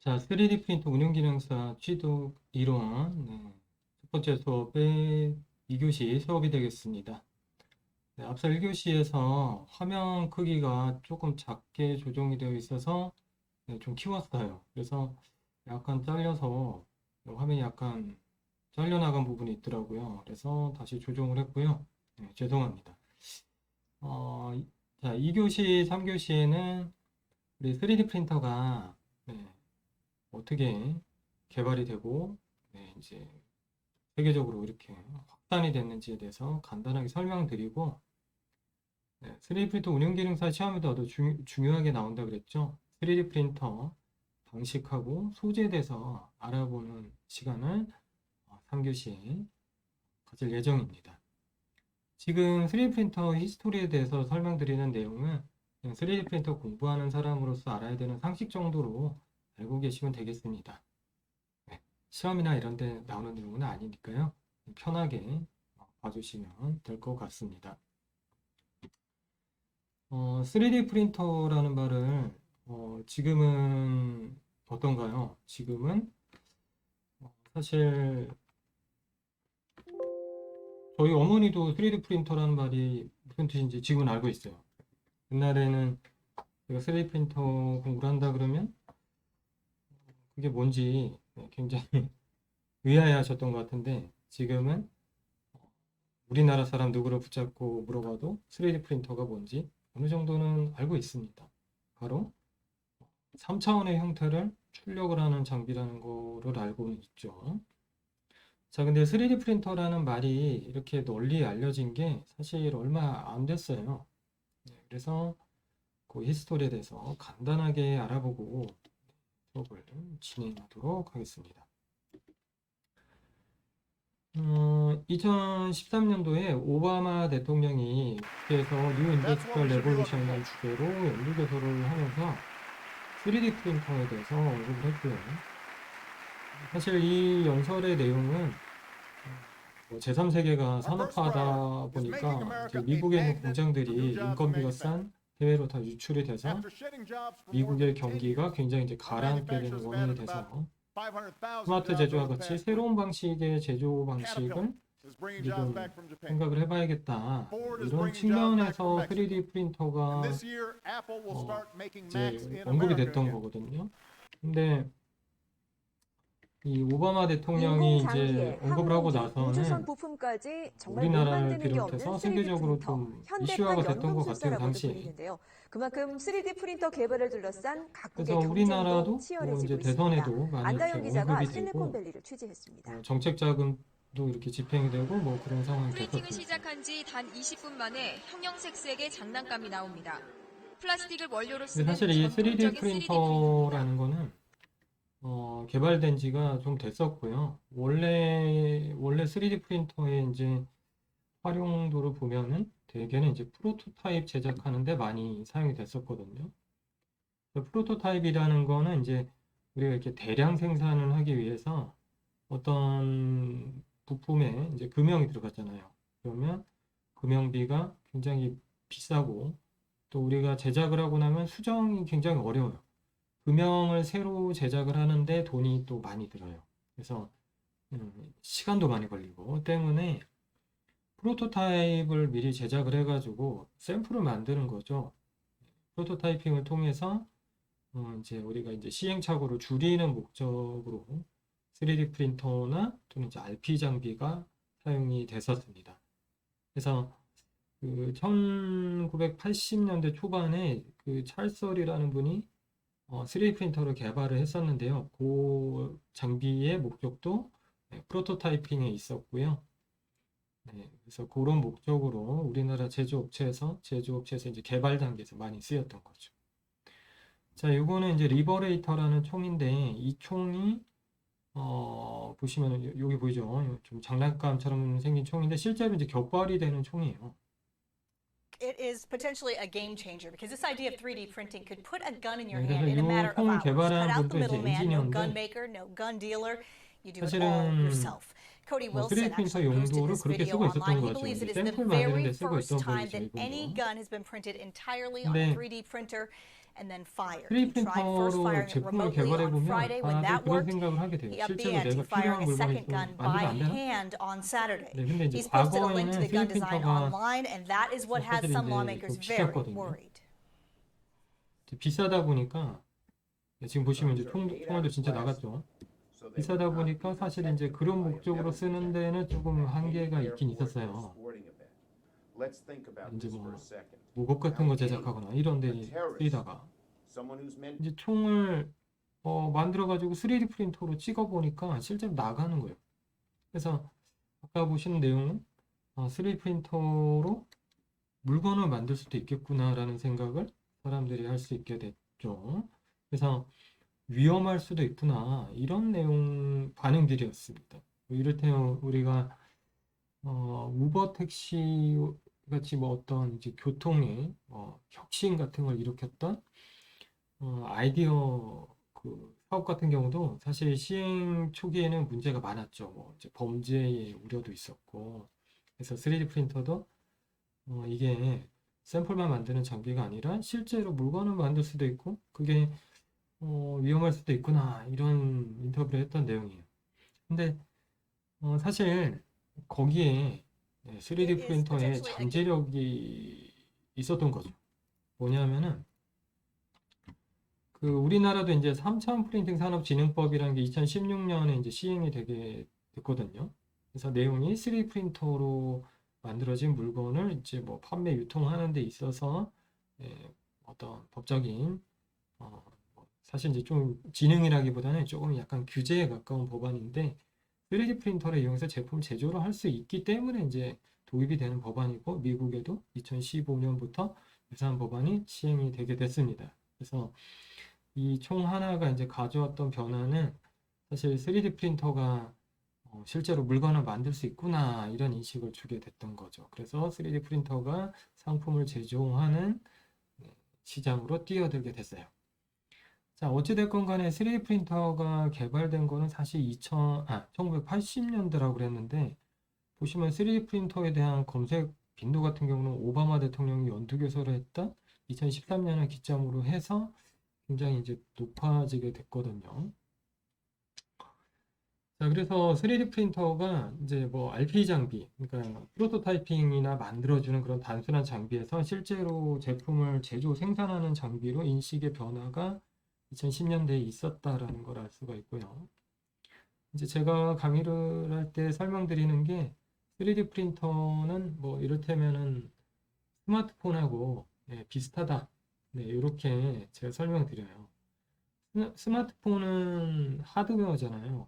자, 3D 프린터 운영 기능사 취득 이론. 첫 번째 수업의 2교시 수업이 되겠습니다. 앞서 1교시에서 화면 크기가 조금 작게 조정이 되어 있어서 좀 키웠어요. 그래서 약간 잘려서 화면이 약간 잘려나간 부분이 있더라고요. 그래서 다시 조정을 했고요. 죄송합니다. 어, 자, 2교시, 3교시에는 우리 3D 프린터가 어떻게 개발이 되고 이제 세계적으로 이렇게 확산이 됐는지에 대해서 간단하게 설명드리고 3D 프린터 운영 기능사 시험에도 아주 중요하게 나온다 그랬죠. 3D 프린터 방식하고 소재에 대해서 알아보는 시간을 3교시에 가질 예정입니다. 지금 3D 프린터 히스토리에 대해서 설명드리는 내용은 그냥 3D 프린터 공부하는 사람으로서 알아야 되는 상식 정도로 알고 계시면 되겠습니다. 시험이나 이런 데 나오는 내용은 아니니까요. 편하게 봐주시면 될 것 같습니다. 3D 프린터라는 말을 지금은 어떤가요? 지금은 사실 저희 어머니도 3D 프린터라는 말이 무슨 뜻인지 지금은 알고 있어요. 옛날에는 제가 3D 프린터 공부를 한다 그러면 그게 뭔지 굉장히 의아해 하셨던 것 같은데 지금은 우리나라 사람 누구를 붙잡고 물어봐도 3D 프린터가 뭔지 어느 정도는 알고 있습니다. 바로 3차원의 형태를 출력을 하는 장비라는 거를 알고는 있죠. 자, 근데 3D 프린터라는 말이 이렇게 널리 알려진 게 사실 얼마 안 됐어요. 그래서 그 히스토리에 대해서 간단하게 알아보고 수업을 진행하도록 하겠습니다. 2013년도에 오바마 대통령이 국회에서 뉴 인더스트리얼 레볼루션을 주제로 연구개설을 하면서 3D 프린터에 대해서 언급을 했고요. 사실 이 연설의 내용은 제3세계가 산업화하다 보니까 이제 미국에 있는 공장들이 인건비가 싼 해외로 다 유출이 돼서 미국의 경기가 굉장히 이제 가라앉게 되는 원인이 돼서 스마트 제조와 같이 새로운 방식의 제조 방식을 이제 좀 생각을 해봐야겠다. 이런 측면에서 3D 프린터가 이제 언급이 됐던 거거든요. 근데 이 오바마 대통령이 이제 인공장비에 언급을 하고 항공기, 우주선 나서는 부품까지 정말 못 우리나라를 만드는 게 없는 비롯해서 3D 세계적으로 프린터, 좀 이슈화가 현대판 됐던 것 같아요, 연금술사라고도 당시에. 불리는데요. 그만큼 3D 프린터 개발을 둘러싼 그래서 각국의 경쟁도 우리나라도 뭐 치열해지고 이제 있습니다. 대선에도 많이 이렇게 안다영 기자가 언급이 되고 실리콘밸리를 취재했습니다. 정책 자금도 이렇게 집행이 되고 뭐 그런 상황이 프린팅을 됐었죠. 시작한 지 단 20분 만에 형형색색의 장난감이 나옵니다. 플라스틱을 원료로 근데 쓰는 사실 이 3D 전통적인 3D 프린터입니다. 프린터라는 거는 개발된 지가 좀 됐었고요. 원래 3D 프린터의 이제 활용도를 보면은 대개는 이제 프로토타입 제작하는데 많이 사용이 됐었거든요. 프로토타입이라는 거는 이제 우리가 이렇게 대량 생산을 하기 위해서 어떤 부품에 이제 금형이 들어갔잖아요. 그러면 금형비가 굉장히 비싸고 또 우리가 제작을 하고 나면 수정이 굉장히 어려워요. 금형을 새로 제작을 하는데 돈이 또 많이 들어요. 그래서 시간도 많이 걸리고 때문에 프로토타입을 미리 제작을 해가지고 샘플을 만드는 거죠. 프로토타이핑을 통해서 이제 우리가 이제 시행착오를 줄이는 목적으로 3D 프린터나 또는 이제 RP 장비가 사용이 됐었습니다. 그래서 그 1980년대 초반에 그 찰설이라는 분이 3D 프린터를 개발을 했었는데요. 그 장비의 목적도 프로토타이핑에 있었고요. 그래서 그런 목적으로 우리나라 제조업체에서 이제 개발 단계에서 많이 쓰였던 거죠. 자, 이거는 이제 리버레이터라는 총인데 이 총이 보시면 여기 보이죠? 좀 장난감처럼 생긴 총인데 실제로 이제 격발이 되는 총이에요. It is potentially a game changer because this idea of 3D printing could put a gun in your 그래서 hand in a 이 matter of 총을 hours. Cut 개발한 out 분도 the 이제 middleman, no gun 엔지니어인데 maker, no gun dealer. You do it all 사실은 yourself. Cody 뭐 Wilson 3D 프린터 actually posted 용도를 this 그렇게 video 쓰고 있었던 online. He 거죠. believes it 이제 is the 샘플 만드는 very 데 쓰고 first 있던 time 분이죠, that any 이분도. gun has been printed entirely on 근데 a 3D printer. and then fired. 3D He tried first 프린터로 firing it 제품을 remotely 개발해 on 보면 Friday. When 다들 that 그런 worked, 생각을 하게 돼요. he upped the 실제로 ante, 내가 필요한 firing a 물건이 second 있으면 gun 만들면 by 안 되나? hand on Saturday. 네, 근데 이제 He's posted a link to 과거에는 the gun 3D design 프린터가 online, and that is what has 사실 some 이제 lawmakers 좀 very 비쌌거든요. worried. 비싸다 보니까 지금 보시면 이제 총알도 진짜 나갔죠. 비싸다 보니까 사실 이제 그런 목적으로 쓰는 데는 조금 한계가 있긴 있었어요. 이제 뭐 무겁 같은 거 제작하거나 이런 데 쓰이다가 이제 총을 만들어 가지고 3D 프린터로 찍어 보니까 실제로 나가는 거예요. 그래서 아까 보신 내용은 3D 프린터로 물건을 만들 수도 있겠구나라는 생각을 사람들이 할 수 있게 됐죠. 그래서 위험할 수도 있구나 이런 내용 반응들이었습니다. 이를테면 우리가 우버 택시 같이 뭐 어떤 이제 교통의 혁신 같은 걸 일으켰던 아이디어 그 사업 같은 경우도 사실 시행 초기에는 문제가 많았죠. 뭐 이제 범죄의 우려도 있었고, 그래서 3D 프린터도 이게 샘플만 만드는 장비가 아니라 실제로 물건을 만들 수도 있고 그게 위험할 수도 있구나 이런 인터뷰를 했던 내용이에요. 근데 사실 거기에 3D 프린터에 잠재력이 있었던 거죠. 뭐냐면은 그 우리나라도 이제 3차원 프린팅 산업진흥법이라는 게 2016년에 이제 시행이 되게 됐거든요. 그래서 내용이 3D 프린터로 만들어진 물건을 이제 뭐 판매 유통하는 데 있어서 어떤 법적인 사실 이제 좀 진흥이라기보다는 조금 약간 규제에 가까운 법안인데 3D 프린터를 이용해서 제품 제조를 할 수 있기 때문에 이제 도입이 되는 법안이고 미국에도 2015년부터 유사한 법안이 시행이 되게 됐습니다. 그래서 이 총 하나가 이제 가져왔던 변화는 사실 3D 프린터가 실제로 물건을 만들 수 있구나 이런 인식을 주게 됐던 거죠. 그래서 3D 프린터가 상품을 제조하는 시장으로 뛰어들게 됐어요. 자, 어찌됐건 간에 3D 프린터가 개발된 거는 사실 1980년대라고 그랬는데 보시면 3D 프린터에 대한 검색 빈도 같은 경우는 오바마 대통령이 연두교서를 했던 2013년을 기점으로 해서 굉장히 이제 높아지게 됐거든요. 자, 그래서 3D 프린터가 이제 뭐 RP 장비, 그러니까 프로토타이핑이나 만들어주는 그런 단순한 장비에서 실제로 제품을 제조 생산하는 장비로 인식의 변화가 2010년대에 있었다라는 걸 알 수가 있고요. 이제 제가 강의를 할 때 설명드리는 게 3D 프린터는 뭐 이를테면은 스마트폰하고 비슷하다. 네, 이렇게 제가 설명드려요. 스마트폰은 하드웨어잖아요.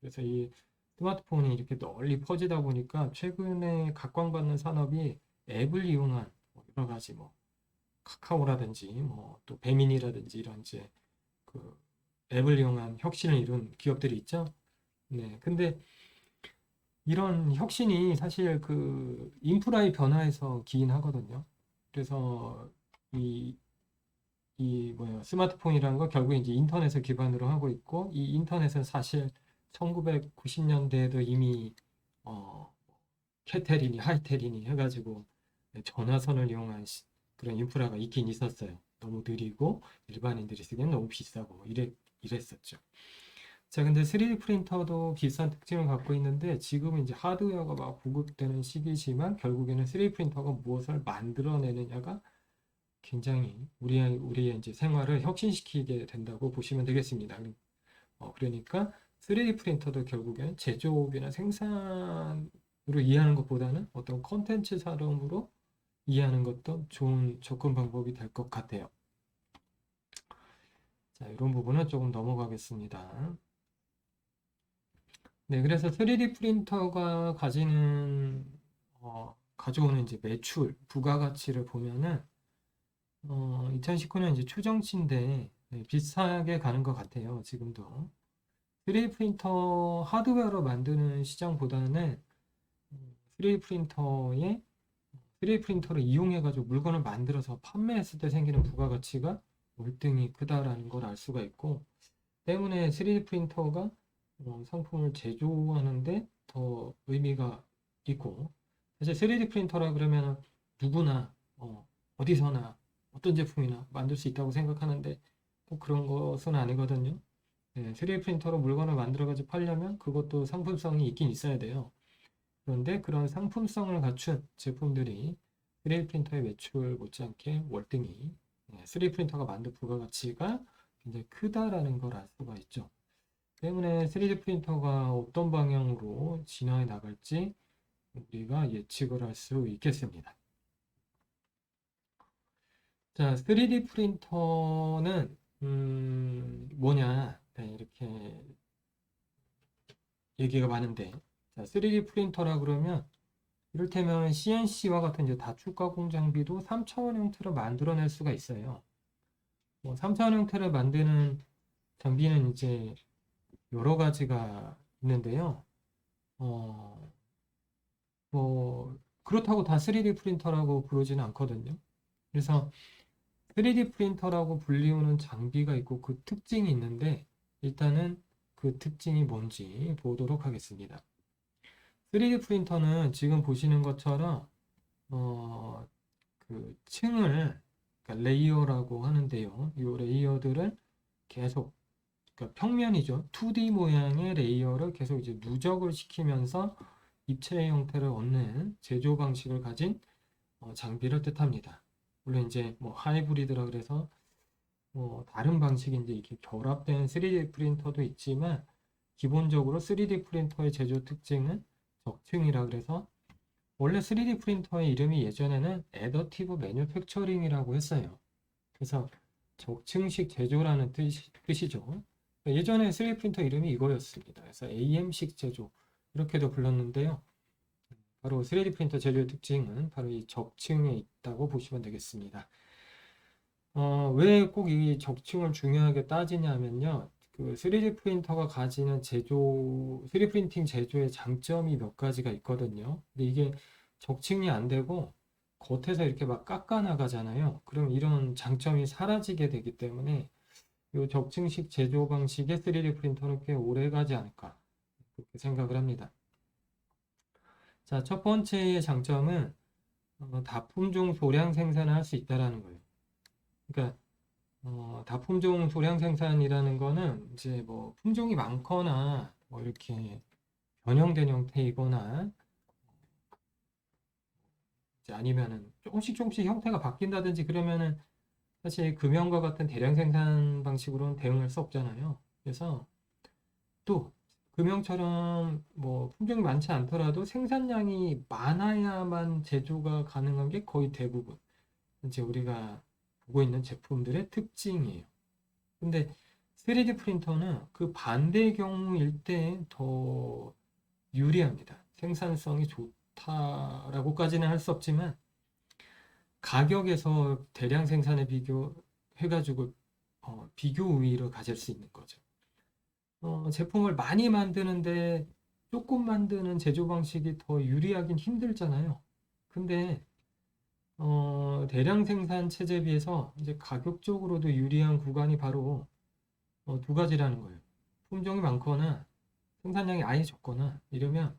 그래서 이 스마트폰이 이렇게 널리 퍼지다 보니까 최근에 각광받는 산업이 앱을 이용한 여러 가지 뭐 카카오라든지 뭐 또 배민이라든지 이런 이제 그 앱을 이용한 혁신을 이룬 기업들이 있죠. 네, 근데 이런 혁신이 사실 그 인프라의 변화에서 기인하거든요. 그래서 스마트폰이라는 거 결국 이제 인터넷을 기반으로 하고 있고 이 인터넷은 사실 1990년대에도 이미 캐테리니 하이테리니 해가지고 전화선을 이용한 그런 인프라가 있긴 있었어요. 너무 느리고 일반인들이 쓰기엔 너무 비싸고 이랬었죠. 자, 근데 3D 프린터도 비슷한 특징을 갖고 있는데 지금은 이제 하드웨어가 막 보급되는 시기지만 결국에는 3D 프린터가 무엇을 만들어내느냐가 굉장히 우리의 이제 생활을 혁신시키게 된다고 보시면 되겠습니다. 그러니까 3D 프린터도 결국엔 제조업이나 생산으로 이해하는 것보다는 어떤 컨텐츠 산업으로 이해하는 것도 좋은 접근 방법이 될 것 같아요. 자, 이런 부분은 조금 넘어가겠습니다. 네, 그래서 3D 프린터가 가져오는 이제 매출, 부가가치를 보면은 2019년 이제 추정치인데 비슷하게 가는 것 같아요. 지금도 3D 프린터 하드웨어로 만드는 시장보다는 3D 프린터를 이용해 가지고 물건을 만들어서 판매했을 때 생기는 부가가치가 월등히 크다라는 걸 알 수가 있고 때문에 3D 프린터가 상품을 제조하는데 더 의미가 있고 사실 3D 프린터라 그러면 누구나 어디서나 어떤 제품이나 만들 수 있다고 생각하는데 꼭 그런 것은 아니거든요. 네, 3D 프린터로 물건을 만들어가지고 팔려면 그것도 상품성이 있긴 있어야 돼요. 그런데 그런 상품성을 갖춘 제품들이 3D 프린터의 매출 못지않게 월등히 3D 프린터가 만든 부가가치가 굉장히 크다라는 걸 알 수가 있죠. 때문에 3D 프린터가 어떤 방향으로 진화해 나갈지 우리가 예측을 할 수 있겠습니다. 자, 3D 프린터는 뭐냐? 네, 이렇게 얘기가 많은데, 자, 3D 프린터라 그러면 이를테면 CNC와 같은 이제 다축 가공 장비도 3차원 형태로 만들어낼 수가 있어요. 3차원 형태를 만드는 장비는 이제 여러 가지가 있는데요. 그렇다고 다 3D 프린터라고 부르지는 않거든요. 그래서 3D 프린터라고 불리우는 장비가 있고 그 특징이 있는데 일단은 그 특징이 뭔지 보도록 하겠습니다. 3D 프린터는 지금 보시는 것처럼 그 층을 그러니까 레이어라고 하는데요. 이 레이어들을 계속 그러니까 평면이죠. 2D 모양의 레이어를 계속 이제 누적을 시키면서 입체의 형태를 얻는 제조 방식을 가진 장비를 뜻합니다. 물론 이제 뭐 하이브리드라 그래서 다른 방식이 이제 이렇게 결합된 3D 프린터도 있지만 기본적으로 3D 프린터의 제조 특징은 적층이라 그래서 원래 3D 프린터의 이름이 예전에는 애더티브 매뉴팩처링이라고 했어요. 그래서 적층식 제조라는 뜻이죠. 예전에 3D 프린터 이름이 이거였습니다. 그래서 AM식 제조 이렇게도 불렀는데요. 바로 3D 프린터 제조의 특징은 바로 이 적층에 있다고 보시면 되겠습니다. 왜 꼭 이 적층을 중요하게 따지냐면요. 그 3D 프린터가 가지는 3D 프린팅 제조의 장점이 몇 가지가 있거든요. 근데 이게 적층이 안 되고 겉에서 이렇게 막 깎아 나가잖아요. 그럼 이런 장점이 사라지게 되기 때문에 이 적층식 제조 방식의 3D 프린터는 꽤 오래 가지 않을까 그렇게 생각을 합니다. 자, 첫 번째의 장점은 다품종 소량 생산을 할 수 있다는 거예요. 그러니까 다품종 소량 생산이라는 거는 이제 뭐 품종이 많거나 뭐 이렇게 변형된 형태이거나 이제 아니면은 조금씩 형태가 바뀐다든지 그러면은 사실 금형과 같은 대량 생산 방식으로는 대응할 수 없잖아요. 그래서 또 금형처럼 뭐 품종이 많지 않더라도 생산량이 많아야만 제조가 가능한 게 거의 대부분 이제 우리가 보고 있는 제품들의 특징이에요. 근데 3D 프린터는 그 반대의 경우일 때 더 유리합니다. 생산성이 좋다라고까지는 할 수 없지만 가격에서 대량 생산에 비교해가지고 비교 우위를 가질 수 있는 거죠. 제품을 많이 만드는데 조금 만드는 제조 방식이 더 유리하긴 힘들잖아요. 근데 대량 생산 체제에 비해서 이제 가격적으로도 유리한 구간이 바로 두 가지라는 거예요. 품종이 많거나 생산량이 아예 적거나 이러면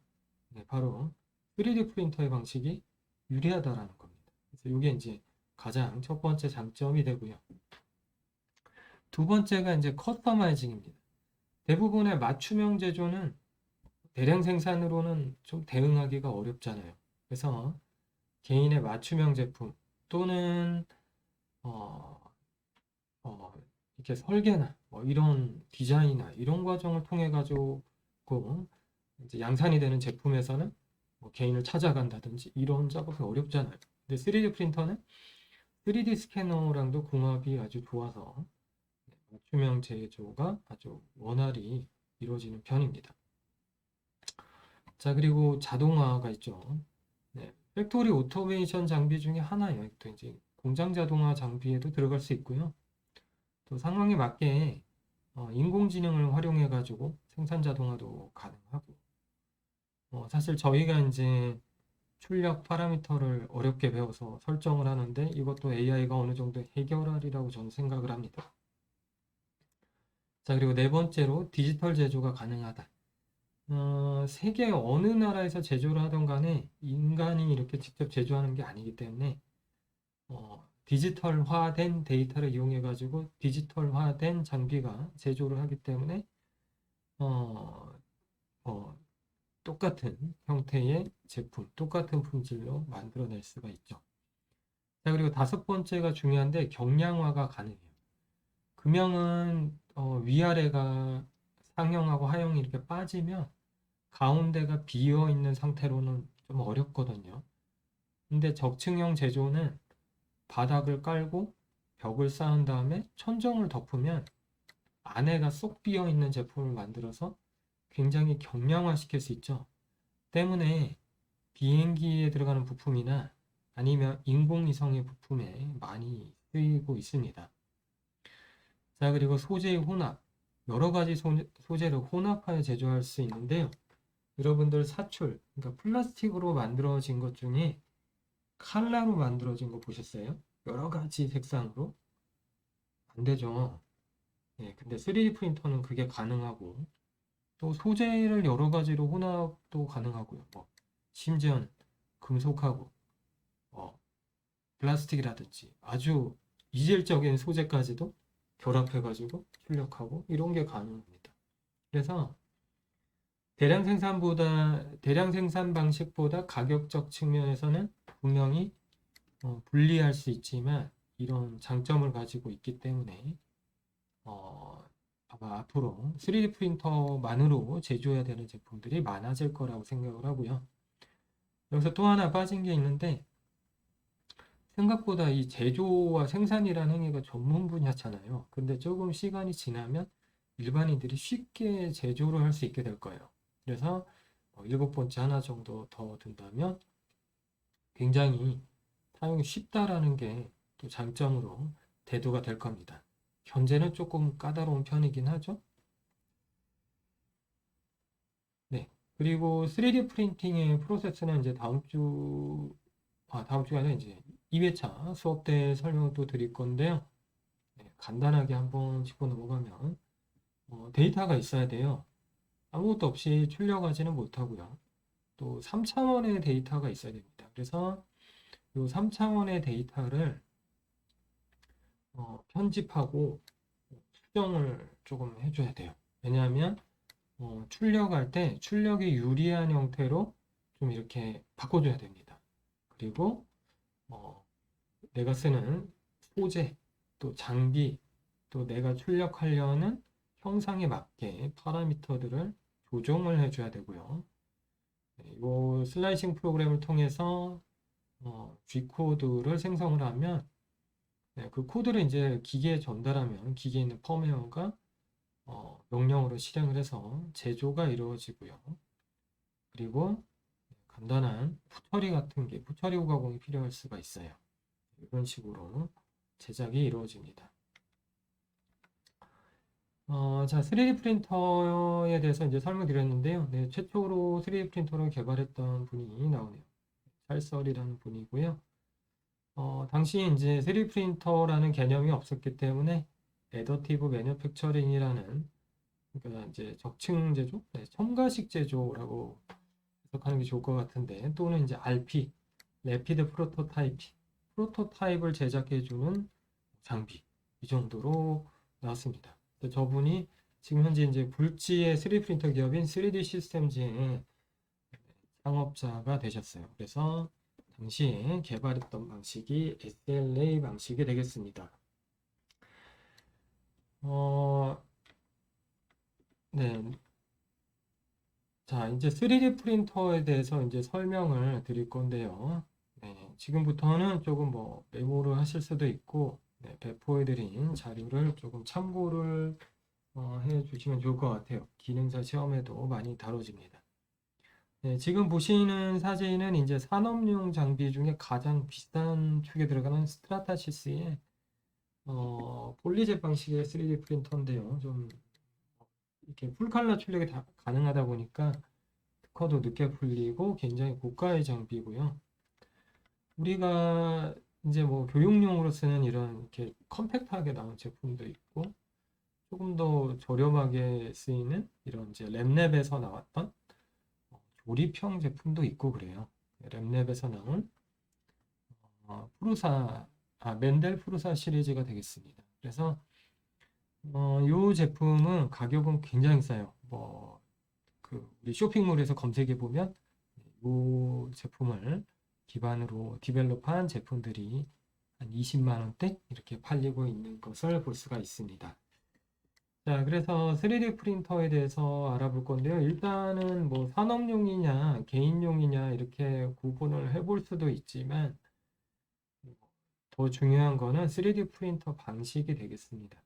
바로 3D 프린터의 방식이 유리하다라는 겁니다. 그래서 이게 이제 가장 첫 번째 장점이 되고요. 두 번째가 이제 커스터마이징입니다. 대부분의 맞춤형 제조는 대량 생산으로는 좀 대응하기가 어렵잖아요. 그래서 개인의 맞춤형 제품 또는 이렇게 설계나 뭐 이런 디자인이나 이런 과정을 통해 가지고 이제 양산이 되는 제품에서는 뭐 개인을 찾아간다든지 이런 작업이 어렵잖아요. 근데 3D 프린터는 3D 스캐너랑도 궁합이 아주 좋아서 맞춤형 제조가 아주 원활히 이루어지는 편입니다. 자, 그리고 자동화가 있죠. 네, 팩토리 오토메이션 장비 중에 하나예요. 또 이제 공장 자동화 장비에도 들어갈 수 있고요. 또 상황에 맞게 인공지능을 활용해 가지고 생산 자동화도 가능하고 사실 저희가 이제 출력 파라미터를 어렵게 배워서 설정을 하는데 이것도 AI가 어느 정도 해결하리라고 저는 생각을 합니다. 자, 그리고 네 번째로 디지털 제조가 가능하다. 세계 어느 나라에서 제조를 하던 간에 인간이 이렇게 직접 제조하는 게 아니기 때문에 디지털화된 데이터를 이용해 가지고 디지털화된 장비가 제조를 하기 때문에 똑같은 형태의 제품, 똑같은 품질로 만들어낼 수가 있죠. 자, 그리고 다섯 번째가 중요한데 경량화가 가능해요. 금형은 위아래가 상형하고 하형이 이렇게 빠지면 가운데가 비어 있는 상태로는 좀 어렵거든요. 근데 적층형 제조는 바닥을 깔고 벽을 쌓은 다음에 천정을 덮으면 안에가 쏙 비어 있는 제품을 만들어서 굉장히 경량화 시킬 수 있죠. 때문에 비행기에 들어가는 부품이나 아니면 인공위성의 부품에 많이 쓰이고 있습니다. 자, 그리고 소재의 혼합. 여러 가지 소재를 혼합하여 제조할 수 있는데요. 여러분들 사출, 그러니까 플라스틱으로 만들어진 것 중에 칼라로 만들어진 거 보셨어요? 여러 가지 색상으로? 안 되죠. 예, 근데 3D 프린터는 그게 가능하고, 또 소재를 여러 가지로 혼합도 가능하고요. 심지어 금속하고, 플라스틱이라든지 아주 이질적인 소재까지도 결합해가지고 출력하고 이런 게 가능합니다. 그래서 대량 생산 방식보다 가격적 측면에서는 분명히 불리할 수 있지만 이런 장점을 가지고 있기 때문에 아마 앞으로 3D 프린터만으로 제조해야 되는 제품들이 많아질 거라고 생각을 하고요. 여기서 또 하나 빠진 게 있는데 생각보다 이 제조와 생산이라는 행위가 전문 분야잖아요. 근데 조금 시간이 지나면 일반인들이 쉽게 제조를 할 수 있게 될 거예요. 그래서 7번째 하나 정도 더 든다면 굉장히 사용이 쉽다라는 게 또 장점으로 대두가 될 겁니다. 현재는 조금 까다로운 편이긴 하죠. 네. 그리고 3D 프린팅의 프로세스는 이제 다음 주가 아니라 이제 2회차 수업 때 설명을 또 드릴 건데요. 네, 간단하게 한번 짚고 넘어가면 데이터가 있어야 돼요. 아무것도 없이 출력하지는 못하고요. 또 3차원의 데이터가 있어야 됩니다. 그래서 이 3차원의 데이터를 편집하고 수정을 조금 해줘야 돼요. 왜냐하면 출력할 때 출력이 유리한 형태로 좀 이렇게 바꿔줘야 됩니다. 그리고 내가 쓰는 소재, 또 장비, 또 내가 출력하려는 형상에 맞게 파라미터들을 조정을 해줘야 되고요. 이 슬라이싱 프로그램을 통해서 G코드를 생성을 하면 그 코드를 이제 기계에 전달하면 기계에 있는 펌웨어가 명령으로 실행을 해서 제조가 이루어지고요. 그리고 간단한 푸처리 같은 게 푸처리 후가공이 필요할 수가 있어요. 이런 식으로 제작이 이루어집니다. 자, 3D 프린터에 대해서 이제 설명드렸는데요. 네, 최초로 3D 프린터를 개발했던 분이 나오네요. 찰설이라는 분이고요. 당시 이제 3D 프린터라는 개념이 없었기 때문에 애더티브 매뉴팩처링이라는 그러니까 이제 적층 제조, 첨가식 제조라고 해석하는 게 좋을 것 같은데 또는 이제 RP, 래피드 프로토타입을 제작해주는 장비 이 정도로 나왔습니다. 저분이 지금 현재 이제 굴지의 3D 프린터 기업인 3D 시스템즈의 창업자가 되셨어요. 그래서 당시에 개발했던 방식이 SLA 방식이 되겠습니다. 네. 자, 이제 3D 프린터에 대해서 이제 설명을 드릴 건데요. 네, 지금부터는 조금 메모를 하실 수도 있고, 배포해드린 자료를 조금 참고를 해주시면 좋을 것 같아요. 기능사 시험에도 많이 다뤄집니다. 네, 지금 보시는 사진은 이제 산업용 장비 중에 가장 비싼 축에 들어가는 스트라타시스의 폴리젯 방식의 3D 프린터인데요. 좀 이렇게 풀칼라 출력이 다 가능하다 보니까 특허도 늦게 풀리고 굉장히 고가의 장비고요. 우리가 이제 교육용으로 쓰는 이런 이렇게 컴팩트하게 나온 제품도 있고 조금 더 저렴하게 쓰이는 이런 이제 랩랩에서 나왔던 조립형 제품도 있고 그래요. 랩랩에서 나온 프루사 멘델 프루사 시리즈가 되겠습니다. 그래서 이 제품은 가격은 굉장히 싸요. 우리 쇼핑몰에서 검색해 보면 이 제품을 기반으로 디벨롭한 제품들이 한 20만 원대 이렇게 팔리고 있는 것을 볼 수가 있습니다. 자, 그래서 3D 프린터에 대해서 알아볼 건데요. 일단은 뭐 산업용이냐 개인용이냐 이렇게 구분을 해볼 수도 있지만 더 중요한 거는 3D 프린터 방식이 되겠습니다.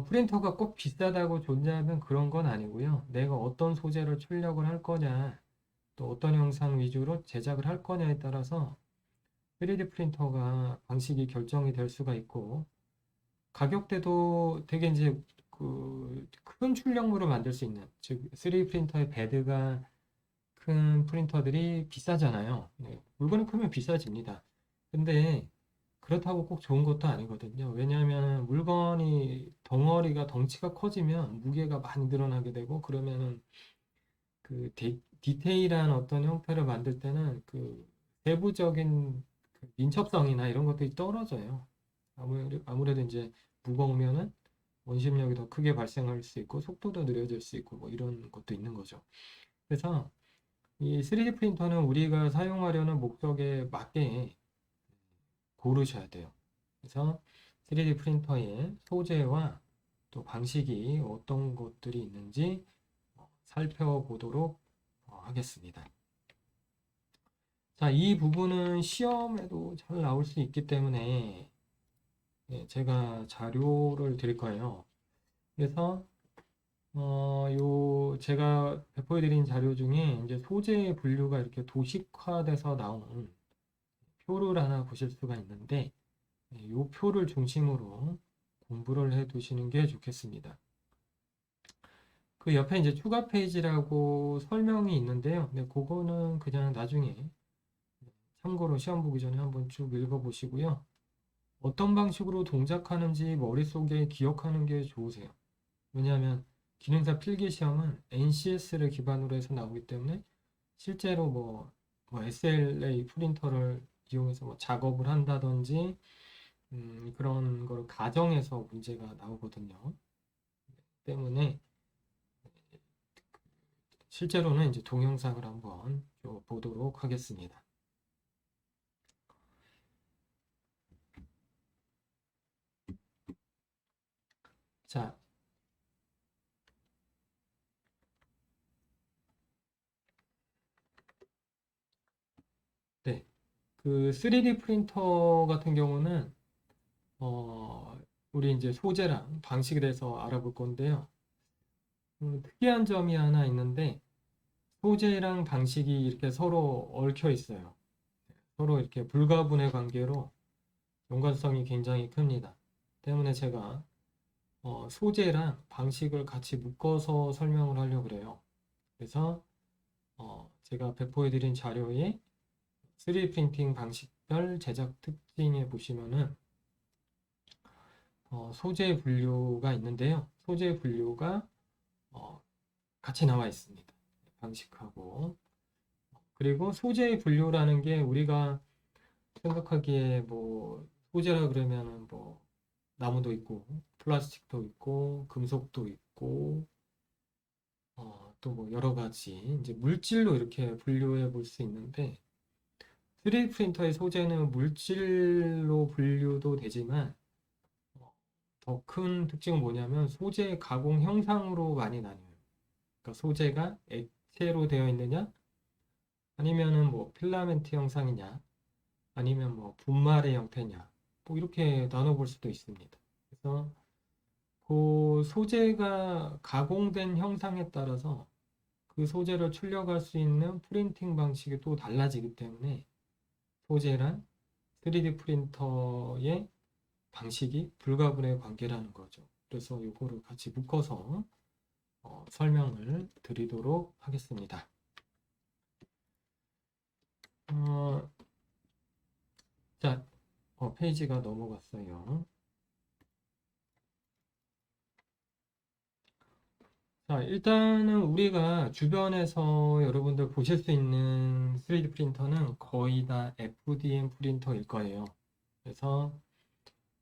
프린터가 꼭 비싸다고 존재하면 그런 건 아니고요. 내가 어떤 소재를 출력을 할 거냐, 또 어떤 형상 위주로 제작을 할 거냐에 따라서 3D 프린터가 방식이 결정이 될 수가 있고, 가격대도 되게 이제 큰 출력물을 만들 수 있는, 즉 3D 프린터의 베드가 큰 프린터들이 비싸잖아요. 네, 물건이 크면 비싸집니다. 근데 그렇다고 꼭 좋은 것도 아니거든요. 왜냐하면 물건이 덩치가 커지면 무게가 많이 늘어나게 되고, 그러면은 디테일한 어떤 형태를 만들 때는 세부적인 민첩성이나 이런 것들이 떨어져요. 아무래도 이제 무거우면은 원심력이 더 크게 발생할 수 있고 속도도 느려질 수 있고 뭐 이런 것도 있는 거죠. 그래서 이 3D 프린터는 우리가 사용하려는 목적에 맞게 고르셔야 돼요. 그래서 3D 프린터의 소재와 또 방식이 어떤 것들이 있는지 살펴보도록 하겠습니다. 자, 이 부분은 시험에도 잘 나올 수 있기 때문에 제가 자료를 드릴 거예요. 그래서 제가 배포해드린 자료 중에 이제 소재 분류가 이렇게 도식화돼서 나온 표를 하나 보실 수가 있는데, 이 표를 중심으로 공부를 해 두시는 게 좋겠습니다. 그 옆에 이제 추가 페이지라고 설명이 있는데요. 네, 그거는 그냥 나중에 참고로 시험 보기 전에 한번 쭉 읽어 보시고요. 어떤 방식으로 동작하는지 머릿속에 기억하는 게 좋으세요. 왜냐하면 기능사 필기 시험은 NCS를 기반으로 해서 나오기 때문에 실제로 뭐 SLA 프린터를 이용해서 뭐 작업을 한다든지 그런 걸 가정해서 문제가 나오거든요. 때문에 실제로는 이제 동영상을 한번 보도록 하겠습니다. 자, 네, 3D 프린터 같은 경우는 우리 이제 소재랑 방식에 대해서 알아볼 건데요. 특이한 점이 하나 있는데 소재랑 방식이 이렇게 서로 얽혀 있어요. 서로 이렇게 불가분의 관계로 연관성이 굉장히 큽니다. 때문에 제가 소재랑 방식을 같이 묶어서 설명을 하려고 그래요. 그래서 제가 배포해드린 자료에 3D 프린팅 방식별 제작 특징에 보시면은 소재 분류가 있는데요. 소재 분류가 같이 나와 있습니다. 방식하고. 그리고 소재 분류라는 게 우리가 생각하기에 뭐 소재라 그러면은 뭐 나무도 있고 플라스틱도 있고 금속도 있고 또 뭐 여러 가지 이제 물질로 이렇게 분류해 볼 수 있는데 3D 프린터의 소재는 물질로 분류도 되지만 더 큰 특징은 뭐냐면 소재 가공 형상으로 많이 나뉘어요. 그러니까 소재가 액체로 되어 있느냐 아니면은 뭐 필라멘트 형상이냐 아니면 뭐 분말의 형태냐 뭐 이렇게 나눠볼 수도 있습니다. 그래서 그 소재가 가공된 형상에 따라서 그 소재를 출력할 수 있는 프린팅 방식이 또 달라지기 때문에 소재란 3D 프린터의 방식이 불가분의 관계라는 거죠. 그래서 이거를 같이 묶어서 설명을 드리도록 하겠습니다. 자, 페이지가 넘어갔어요. 자, 일단은 우리가 주변에서 여러분들 보실 수 있는 3D 프린터는 거의 다 FDM 프린터일 거예요. 그래서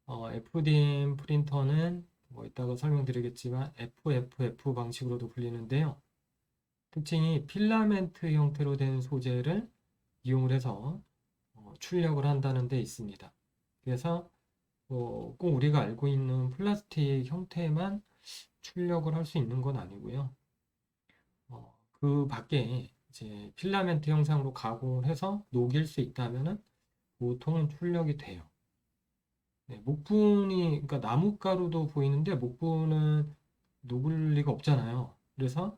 FDM 프린터는 뭐 이따가 설명드리겠지만 FFF 방식으로도 불리는데요. 특징이 필라멘트 형태로 된 소재를 이용을 해서 출력을 한다는 데 있습니다. 그래서 꼭 우리가 알고 있는 플라스틱 형태만 출력을 할 수 있는 건 아니고요. 그 밖에 이제 필라멘트 형상으로 가공을 해서 녹일 수 있다면은 보통은 출력이 돼요. 네, 목분이, 그러니까 나뭇가루도 보이는데 목분은 녹을 리가 없잖아요. 그래서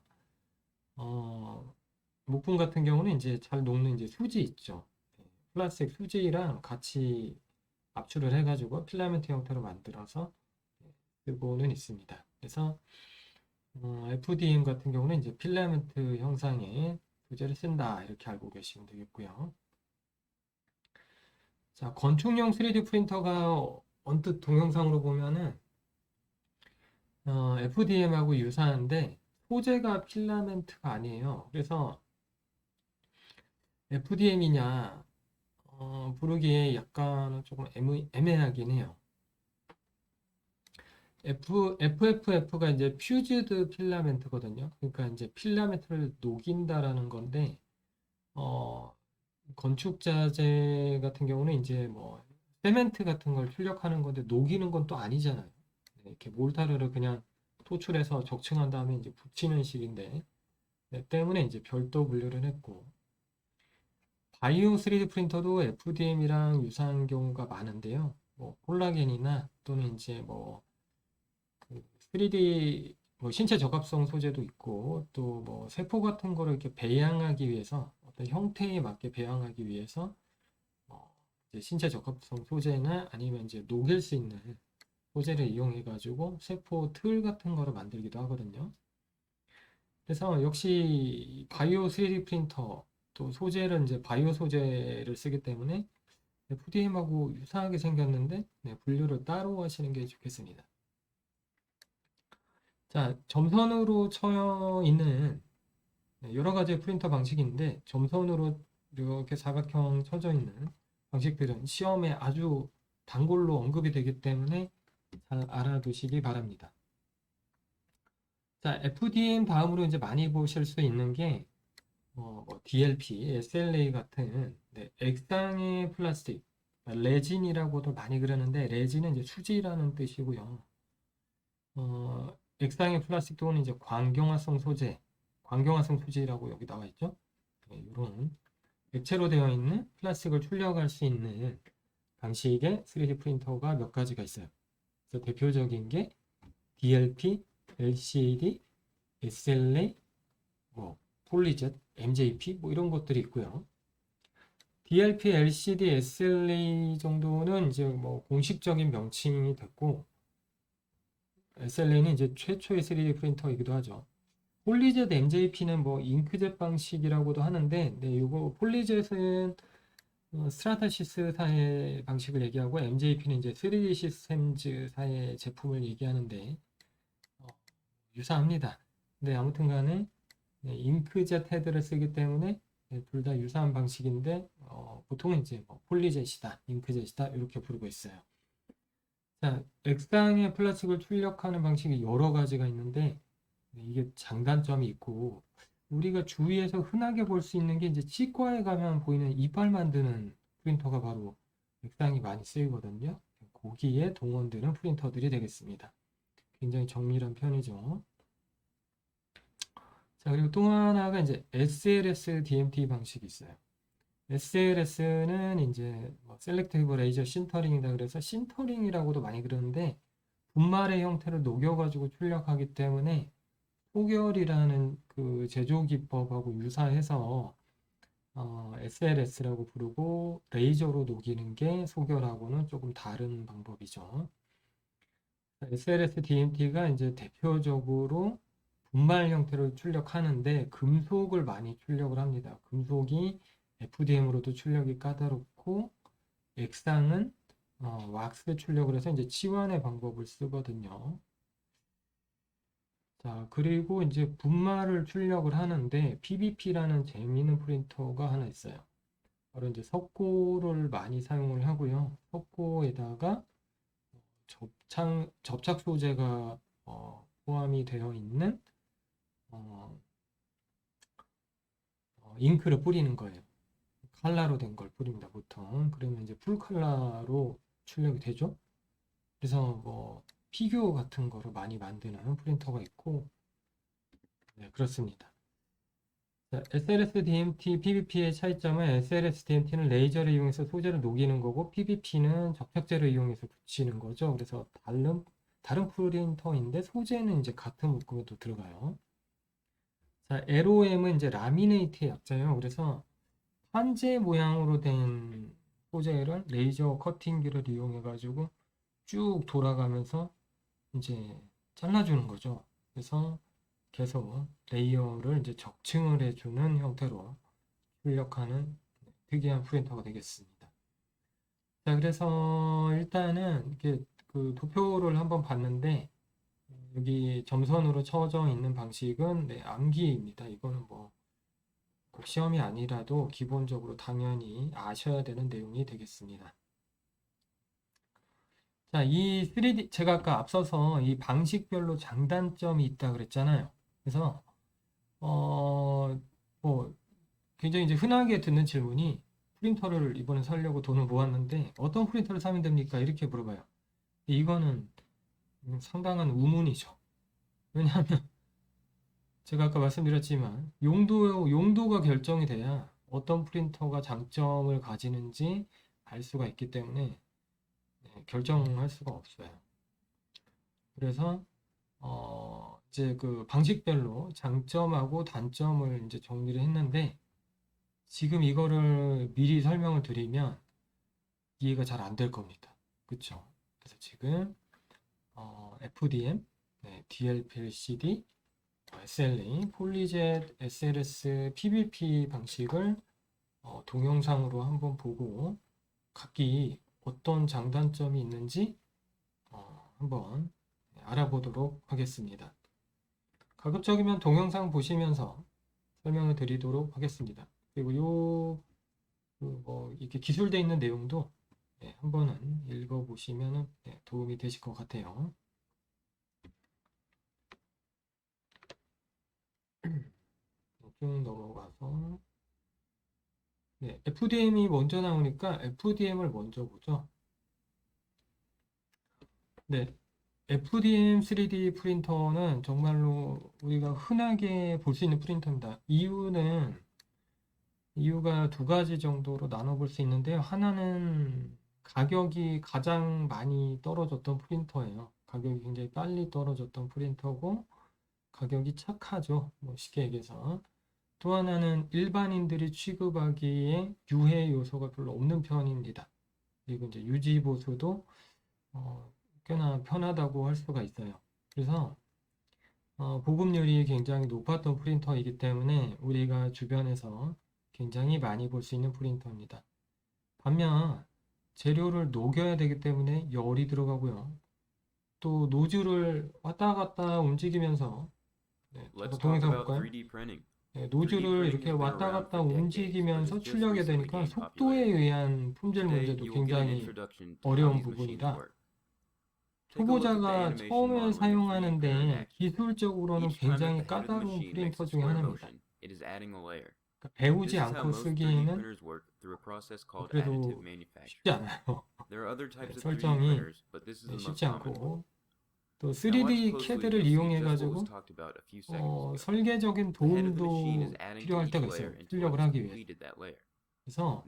목분 같은 경우는 이제 잘 녹는 이제 수지 있죠. 네, 플라스틱 수지랑 같이 압출을 해가지고 필라멘트 형태로 만들어서 쓰고는 있습니다. 그래서 FDM 같은 경우는 이제 필라멘트 형상의 소재를 쓴다 이렇게 알고 계시면 되겠고요. 자, 건축용 3D 프린터가 언뜻 동영상으로 보면은 FDM하고 유사한데 소재가 필라멘트가 아니에요. 그래서 FDM이냐 부르기에 약간 조금 애매하긴 해요. FFF가 이제 퓨즈드 필라멘트거든요. 그러니까 이제 필라멘트를 녹인다라는 건데, 건축 자재 같은 경우는 이제 뭐 세멘트 같은 걸 출력하는 건데 녹이는 건 또 아니잖아요. 네, 이렇게 몰타르를 그냥 토출해서 적층한 다음에 이제 붙이는 식인데, 네, 때문에 이제 별도 분류를 했고, 바이오 3D 프린터도 FDM이랑 유사한 경우가 많은데요. 뭐 콜라겐이나 또는 이제 뭐 3D 뭐 신체 적합성 소재도 있고 또 뭐 세포 같은 거를 이렇게 배양하기 위해서 어떤 형태에 맞게 배양하기 위해서 이제 신체 적합성 소재나 아니면 이제 녹일 수 있는 소재를 이용해 가지고 세포 틀 같은 거를 만들기도 하거든요. 그래서 역시 바이오 3D 프린터 또 소재를 이제 바이오 소재를 쓰기 때문에 FDM하고 유사하게 생겼는데 분류를 따로 하시는 게 좋겠습니다. 자, 점선으로 쳐 있는 여러 가지 프린터 방식인데 점선으로 이렇게 사각형 쳐져 있는 방식들은 시험에 아주 단골로 언급이 되기 때문에 잘 알아두시기 바랍니다. 자, FDM 다음으로 이제 많이 보실 수 있는 게 뭐 DLP, SLA 같은 액상의 플라스틱, 레진이라고도 많이 그러는데 레진은 이제 수지라는 뜻이고요. 액상의 플라스틱 또는 이제 광경화성 소재, 광경화성 수지라고 여기 나와 있죠. 이런 액체로 되어 있는 플라스틱을 출력할 수 있는 방식의 3D 프린터가 몇 가지가 있어요. 그래서 대표적인 게 DLP, LCD, SLA, 뭐 폴리젯, MJP 뭐 이런 것들이 있고요. DLP, LCD, SLA 정도는 이제 뭐 공식적인 명칭이 됐고 SLA는 이제 최초의 3D 프린터이기도 하죠. 폴리젯 MJP는 뭐 잉크젯 방식이라고도 하는데, 이거 폴리젯은 스트라타시스사의 방식을 얘기하고 MJP는 이제 3D 시스템즈사의 제품을 얘기하는데 유사합니다. 근데 아무튼간에 잉크젯 헤드를 쓰기 때문에 둘 다 유사한 방식인데 보통은 이제 뭐 폴리젯이다, 잉크젯이다 이렇게 부르고 있어요. 자, 액상의 플라스틱을 출력하는 방식이 여러 가지가 있는데 이게 장단점이 있고 우리가 주위에서 흔하게 볼 수 있는 게 이제 치과에 가면 보이는 이빨 만드는 프린터가 바로 액상이 많이 쓰이거든요. 거기에 동원되는 프린터들이 되겠습니다. 굉장히 정밀한 편이죠. 자, 그리고 또 하나가 이제 SLS DMT 방식이 있어요. SLS는 이제 셀렉티브 레이저 신터링이다 그래서 신터링이라고도 많이 그러는데 분말의 형태를 녹여가지고 출력하기 때문에 소결이라는 그 제조 기법하고 유사해서 SLS라고 부르고 레이저로 녹이는 게 소결하고는 조금 다른 방법이죠. SLS DMT가 이제 대표적으로 분말 형태를 출력하는데 금속을 많이 출력을 합니다. 금속이 FDM으로도 출력이 까다롭고 액상은 왁스 출력을 해서 이제 치환의 방법을 쓰거든요. 자, 그리고 이제 분말을 출력을 하는데 PBP라는 재미있는 프린터가 하나 있어요. 바로 이제 석고를 많이 사용을 하고요. 석고에다가 접착 소재가 포함이 되어 있는 잉크를 뿌리는 거예요. 칼라로 된 걸 뿌립니다, 보통. 그러면 이제 풀 칼라로 출력이 되죠. 그래서 뭐 피규어 같은 거를 많이 만드는 프린터가 있고, 네, 그렇습니다. 자, SLS DMT, PBP의 차이점은 SLS DMT는 레이저를 이용해서 소재를 녹이는 거고 PBP는 접착제를 이용해서 붙이는 거죠. 그래서 다른 프린터인데 소재는 이제 같은 묶음에도 들어가요. 자, LOM은 이제 라미네이트의 약자예요. 그래서 판재 모양으로 된 소재를 레이저 커팅기를 이용해 가지고 쭉 돌아가면서 이제 잘라주는 거죠. 그래서 계속 레이어를 이제 적층을 해주는 형태로 출력하는 특이한 프린터가 되겠습니다. 자, 그래서 일단은 이렇게 그 도표를 한번 봤는데 여기 점선으로 쳐져 있는 방식은 네, 암기입니다. 이거는 뭐 꼭 시험이 아니라도 기본적으로 당연히 아셔야 되는 내용이 되겠습니다. 자, 이 3D 제가 아까 앞서서 이 방식별로 장단점이 있다 그랬잖아요. 그래서 뭐 굉장히 이제 흔하게 듣는 질문이 프린터를 이번에 사려고 돈을 모았는데 어떤 프린터를 사면 됩니까? 이렇게 물어봐요. 이거는 상당한 우문이죠. 왜냐하면 제가 아까 말씀드렸지만 용도가 결정이 돼야 어떤 프린터가 장점을 가지는지 알 수가 있기 때문에 결정할 수가 없어요. 그래서 이제 그 방식별로 장점하고 단점을 이제 정리를 했는데 지금 이거를 미리 설명을 드리면 이해가 잘 안 될 겁니다. 그쵸? 그래서 지금 FDM, DLP-LCD, SLA, 폴리젯, SLS, PBP 방식을 동영상으로 한번 보고 각기 어떤 장단점이 있는지 한번 알아보도록 하겠습니다. 가급적이면 동영상 보시면서 설명을 드리도록 하겠습니다. 그리고 뭐 이렇게 기술되어 있는 내용도 한번은 읽어보시면 도움이 되실 것 같아요. 쭉 넘어가서 FDM이 먼저 나오니까 FDM을 먼저 보죠. FDM 3D 프린터는 정말로 우리가 흔하게 볼 수 있는 프린터입니다. 이유가 두 가지 정도로 나눠볼 수 있는데요. 하나는 가격이 가장 많이 떨어졌던 프린터예요. 가격이 굉장히 빨리 떨어졌던 프린터고 가격이 착하죠. 뭐 쉽게 얘기해서. 또 하나는 일반인들이 취급하기에 유해 요소가 별로 없는 편입니다. 그리고 이제 유지 보수도 꽤나 편하다고 할 수가 있어요. 그래서 보급률이 굉장히 높았던 프린터이기 때문에 우리가 주변에서 굉장히 많이 볼 수 있는 프린터입니다. 반면 재료를 녹여야 되기 때문에 열이 들어가고요. 또 노즐을 왔다 갔다 움직이면서 동영상 볼까요? 노즐을 이렇게 왔다 갔다 움직이면서 출력해야 되니까 속도에 의한 품질 문제도 굉장히 어려운 부분이라 초보자가 처음에 사용하는데 기술적으로는 굉장히 까다로운 프린터 중에 하나입니다. 그러니까 배우지 않고 쓰기에는 그래도 쉽지 않아요. 설정이 쉽지 않고 또 3D CAD를 이용해 가지고 설계적인 도움도 필요할 때가 있어요. 출력을 하기 위해. 그래서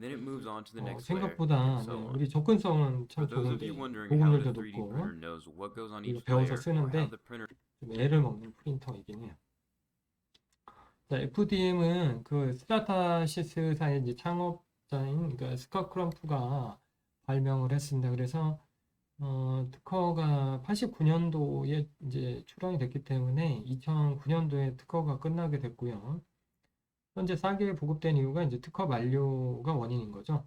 생각보다 우리 접근성은 참 좋은데 보급률도 높고 이거 배워서 쓰는데 좀 애를 먹는 프린터이긴 해요. 자, FDM은 그 스트라타시스사의 이제 창업자인 그러니까 스캇 크럼프가 발명을 했습니다. 그래서 특허가 89년도에 이제 출원이 됐기 때문에 2009년도에 특허가 끝나게 됐고요. 현재 싸게 보급된 이유가 이제 특허 만료가 원인인 거죠.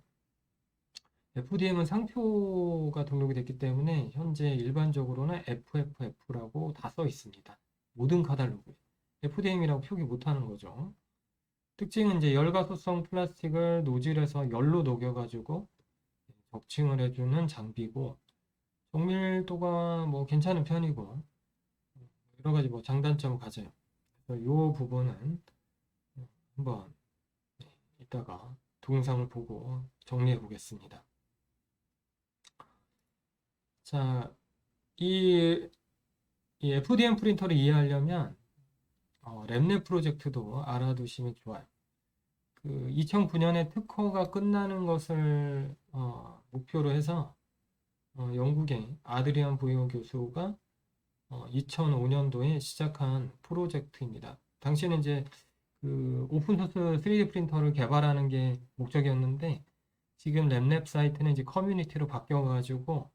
FDM은 상표가 등록이 됐기 때문에 현재 일반적으로는 FFF라고 다 써 있습니다. 모든 카탈로그에 FDM이라고 표기 못하는 거죠. 특징은 이제 열가소성 플라스틱을 노즐에서 열로 녹여가지고 적층을 해주는 장비고, 정밀도가 뭐 괜찮은 편이고, 여러 가지 뭐 장단점을 가져요. 그래서 이 부분은 한번 이따가 동영상을 보고 정리해 보겠습니다. 자, 이 FDM 프린터를 이해하려면 랩랩 프로젝트도 알아두시면 좋아요. 그 2009년에 특허가 끝나는 것을 목표로 해서 영국의 아드리안 부이오 교수가 2005년도에 시작한 프로젝트입니다. 당시에는 이제 그 오픈소스 3D 프린터를 개발하는 게 목적이었는데, 지금 랩랩 사이트는 이제 커뮤니티로 바뀌어가지고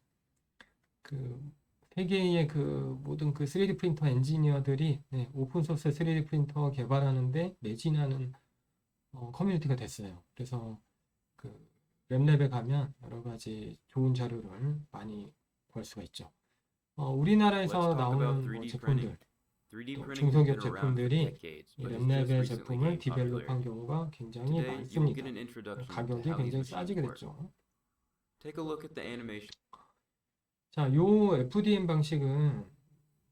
그 세계의 그 모든 그 3D 프린터 엔지니어들이 오픈소스 3D 프린터 개발하는데 매진하는 커뮤니티가 됐어요. 그래서 그 랩랩에 가면 여러 가지 좋은 자료를 많이 구할 수가 있죠. 우리나라에서 나오는 뭐 제품들, 또 중소기업 제품들이 이 랩랩의 제품을 디벨롭한 경우가 굉장히 많습니다. 가격이 굉장히 싸지게 됐죠. 자, 요 FDM 방식은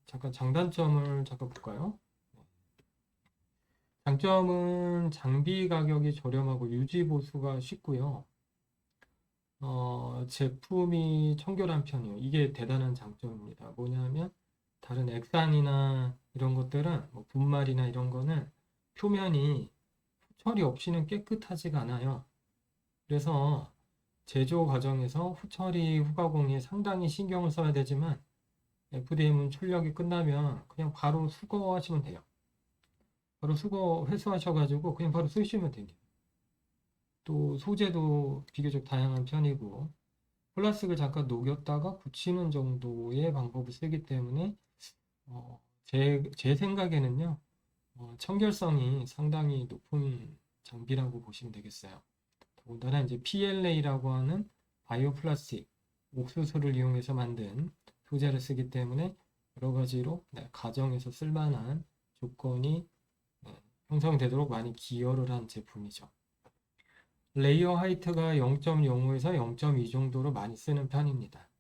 잠깐 장단점을 잠깐 볼까요? 장점은 장비 가격이 저렴하고 유지 보수가 쉽고요. 제품이 청결한 편이에요. 이게 대단한 장점입니다. 뭐냐면 다른 액상이나 이런 것들은 뭐 분말이나 이런 거는 표면이 후처리 없이는 깨끗하지가 않아요. 그래서 제조 과정에서 후처리 후가공에 상당히 신경을 써야 되지만, FDM은 출력이 끝나면 그냥 바로 수거하시면 돼요. 바로 수거 회수하셔가지고 그냥 바로 쓰시면 돼요. 또 소재도 비교적 다양한 편이고, 플라스틱을 잠깐 녹였다가 붙이는 정도의 방법을 쓰기 때문에 제 생각에는요, 청결성이 상당히 높은 장비라고 보시면 되겠어요. 더군다나 이제 PLA라고 하는 바이오 플라스틱, 옥수수를 이용해서 만든 소재를 쓰기 때문에 여러 가지로 가정에서 쓸만한 조건이 형성되도록 많이 기여를 한 제품이죠. 레이어 하이트가 0.05에서 0.2 정도로 많이 쓰는 편입니다.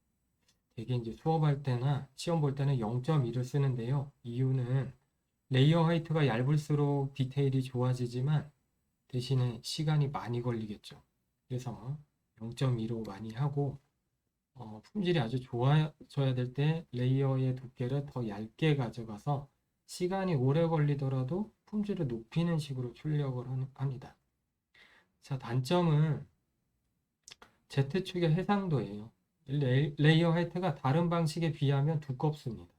되게 이제 수업할 때나 시험 볼 때는 0.2를 쓰는데요. 이유는 레이어 하이트가 얇을수록 디테일이 좋아지지만 대신에 시간이 많이 걸리겠죠. 그래서 0.2로 많이 하고, 품질이 아주 좋아져야 될 때 레이어의 두께를 더 얇게 가져가서 시간이 오래 걸리더라도 품질을 높이는 식으로 출력을 합니다. 자, 단점은 Z축의 해상도예요. 레이어 하이트가 다른 방식에 비하면 두껍습니다.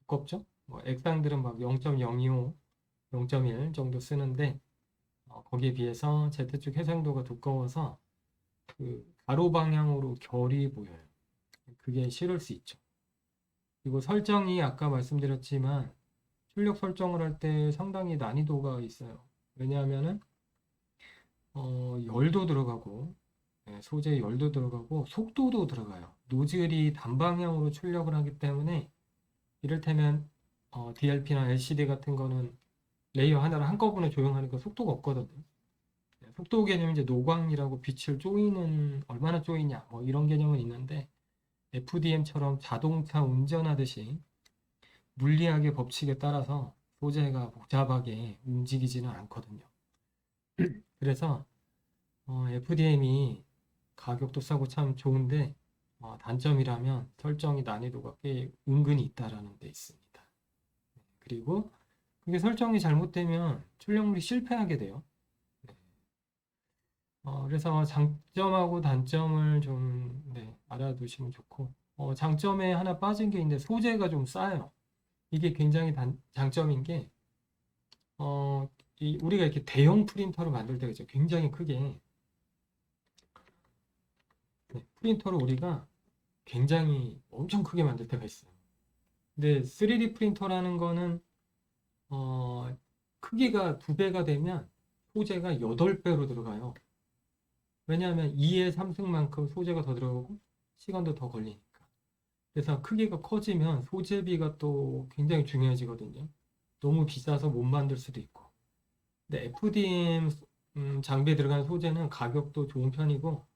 두껍죠? 뭐 액상들은 막 0.025, 0.1 정도 쓰는데, 거기에 비해서 Z축 해상도가 두꺼워서 그 가로 방향으로 결이 보여요. 그게 싫을 수 있죠. 그리고 설정이 아까 말씀드렸지만 출력 설정을 할 때 상당히 난이도가 있어요. 왜냐하면은 열도 들어가고, 소재에 열도 들어가고 속도도 들어가요. 노즐이 단방향으로 출력을 하기 때문에, 이를테면 DLP나 LCD 같은 거는 레이어 하나를 한꺼번에 조형하니까 속도가 없거든요. 속도 개념이 이제 노광이라고 빛을 쪼이는, 얼마나 쪼이냐 뭐 이런 개념은 있는데, FDM처럼 자동차 운전하듯이 물리학의 법칙에 따라서 소재가 복잡하게 움직이지는 않거든요. 그래서 FDM이 가격도 싸고 참 좋은데, 단점이라면 설정이 난이도가 꽤 은근히 있다라는 데 있습니다. 그리고 그게 설정이 잘못되면 출력물이 실패하게 돼요. 그래서 장점하고 단점을 좀 알아두시면 좋고, 장점에 하나 빠진 게 있는데 소재가 좀 싸요. 이게 굉장히 장점인 게, 우리가 이렇게 대형 프린터를 만들 때가 있죠. 굉장히 크게. 프린터를 우리가 굉장히 엄청 크게 만들 때가 있어요. 근데 3D 프린터라는 거는 크기가 2배가 되면 소재가 8배로 들어가요. 왜냐하면 2의 3승만큼 소재가 더 들어가고 시간도 더 걸리니까. 그래서 크기가 커지면 소재비가 또 굉장히 중요해지거든요. 너무 비싸서 못 만들 수도 있고. 근데 FDM 장비에 들어간 소재는 가격도 좋은 편이고,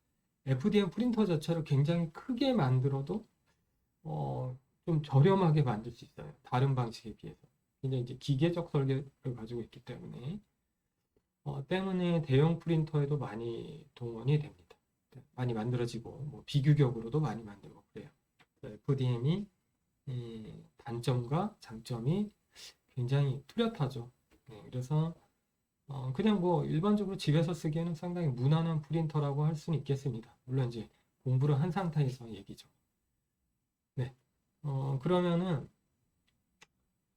FDM 프린터 자체를 굉장히 크게 만들어도 좀 저렴하게 만들 수 있어요. 다른 방식에 비해서. 굉장히 이제 기계적 설계를 가지고 있기 때문에 대형 프린터에도 많이 동원이 됩니다. 많이 만들어지고 뭐 비규격으로도 많이 만들고 그래요. FDM이 단점과 장점이 굉장히 뚜렷하죠. 그래서 그냥 뭐 일반적으로 집에서 쓰기에는 상당히 무난한 프린터라고 할 수는 있겠습니다. 물론 이제 공부를 한 상태에서 얘기죠. 네. 그러면은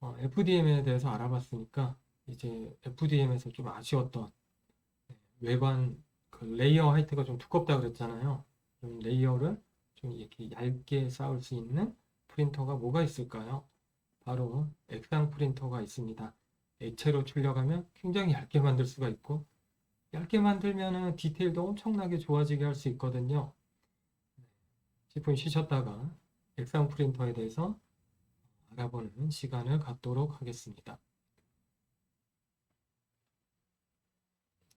FDM에 대해서 알아봤으니까 이제 FDM에서 좀 아쉬웠던 외관 그 레이어 하이트가 좀 두껍다 그랬잖아요. 좀 레이어를 좀 이렇게 얇게 쌓을 수 있는 프린터가 뭐가 있을까요? 바로 액상 프린터가 있습니다. 액체로 출력하면 굉장히 얇게 만들 수가 있고, 얇게 만들면은 디테일도 엄청나게 좋아지게 할 수 있거든요. 10분 쉬셨다가 액상 프린터에 대해서 알아보는 시간을 갖도록 하겠습니다.